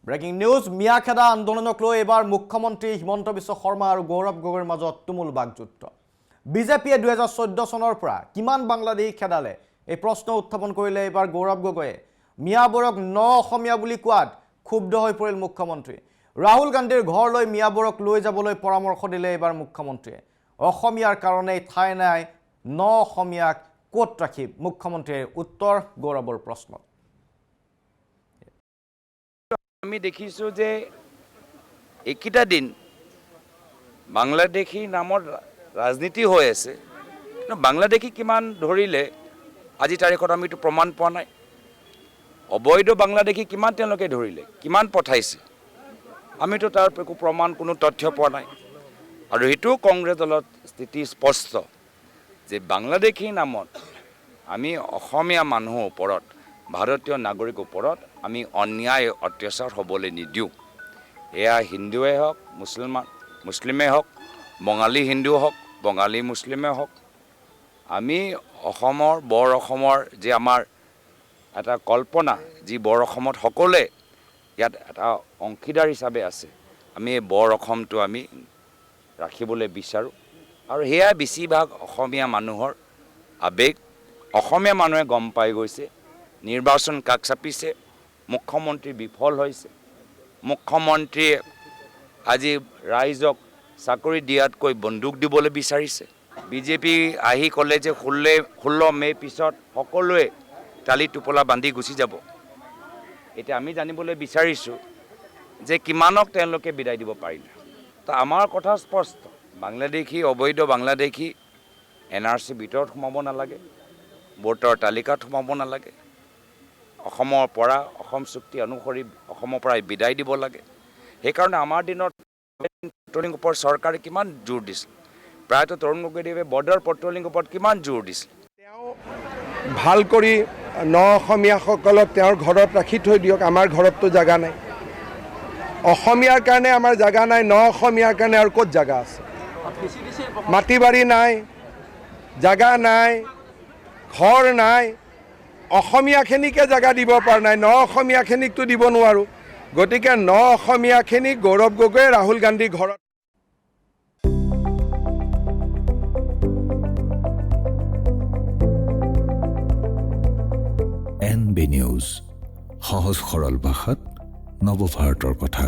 breaking news মিয়াখেদা আন্দোলনক লৈ এবাৰ মুখ্যমন্ত্ৰী হিমন্ত বিশ্ব শৰ্মা আৰু গৌৰৱ গগৈৰ মাজত তুমুল বাকযুদ্ধ বিজেপিয়ে 2014 চনৰ পৰা কিমান বাংলাদেশী খেদালে এই প্ৰশ্ন উত্থাপন কৰিলে এবাৰ গৌৰৱ গগৈয়ে মিয়াবোৰক ন অসমীয়া বুলি কোৱাত ক্ষুব্ধ হৈ পৰিল মুখ্যমন্ত্ৰী ৰাহুল গান্ধীৰ ঘৰলৈ মিয়াবোৰক লৈ যাবলৈ পৰামৰ্শ দিলে এবাৰ মুখ্যমন্ত্ৰীয়ে অসমীয়াৰ কাৰণে ঠাই নাই ন অসমীয়াক ক'ত ৰাখিব মুখ্যমন্ত্ৰীৰ উত্তৰ গৌৰৱৰ প্ৰশ্ন আমি দেখিছো যে একিটা দিন বাংলাদেশী নামৰ ৰাজনীতি হৈ আছে বাংলাদেশী কিমান ধৰিলে আজি তাৰিখত আমি তো প্ৰমাণ পোৱা নাই অবৈধ বাংলাদেশী কিমান তেওঁলোকে ধৰিলে কিমান পঠাইছে আমি তো তাৰ একো প্ৰমাণ কোনো তথ্য পোৱা নাই আৰু হেতু কংগ্ৰেছ দলত স্থিতি স্পষ্ট যে বাংলাদেশী নামত আমি অসমীয়া মানুহৰ ওপৰত ভাৰতীয় নাগৰিকৰ ওপৰত আমি অন্যায় অত্যাচাৰ হ'বলৈ নিদিওঁ এয়া হিন্দুৱে হওক মুছলিমে হওক বঙালী হিন্দু হওক বঙালী মুছলিমে হওক আমি অসমৰ বৰ অসমৰ যে আমাৰ এটা কল্পনা যি বৰ অসমত সকলোৱে ইয়াত এটা অংশীদাৰ হিচাপে আছে আমি এই বৰ অসমটো আমি ৰাখিবলৈ বিচাৰোঁ আৰু সেয়া বেছিভাগ অসমীয়া মানুহৰ আবেগ অসমীয়া মানুহে গম পাই গৈছে নিৰ্বাচন কাষ চাপিছে মুখ্যমন্ত্ৰী বিফল হৈছে মুখ্যমন্ত্ৰীয়ে আজি ৰাইজক চাকৰি দিয়াতকৈ বন্দুক দিবলৈ বিচাৰিছে বিজেপি আহি ক'লে যে 16 মে পিছত সকলোৱে টালি টোপলা বান্ধি গুচি যাব এতিয়া আমি জানিবলৈ বিচাৰিছোঁ যে কিমানক তেওঁলোকে বিদায় দিব পাৰিলে তো আমাৰ কথা স্পষ্ট বাংলাদেশী অবৈধ বাংলাদেশী NRC ভিতৰত সোমাব নালাগে ভোটৰ তালিকাত সোমাব নালাগে অসমৰ পৰা অসম চুক্তি অনুসৰি অসমৰ পৰা বিদায় দিব লাগে সেইকাৰণে আমাৰ দিনত পেট্ৰলিং ওপৰত চৰকাৰে কিমান জোৰ দিছিল প্ৰায়তো তৰুণ গগৈদেৱে বৰ্ডাৰ পেট্ৰলিং ওপৰত কিমান জোৰ দিছিল তেওঁ ভাল কৰি ন অসমীয়াসকলক তেওঁৰ ঘৰত ৰাখি থৈ দিয়ক আমাৰ ঘৰততো জাগা নাই অসমীয়াৰ কাৰণে আমাৰ জাগা নাই ন অসমীয়াৰ কাৰণে আৰু ক'ত জাগা আছে মাটি বাৰী নাই জাগা নাই ঘৰ নাই অসমীয়াখিনিকে জাগা দিব পৰা নাই ন অসমীয়াখিনিকতো দিব নোৱাৰোঁ গতিকে ন অসমীয়াখিনিক গৌৰৱ গগৈ ৰাহুল গান্ধীৰ ঘৰত NB নিউজ সহজ সৰল ভাষাত নৱভাৰতৰ কথা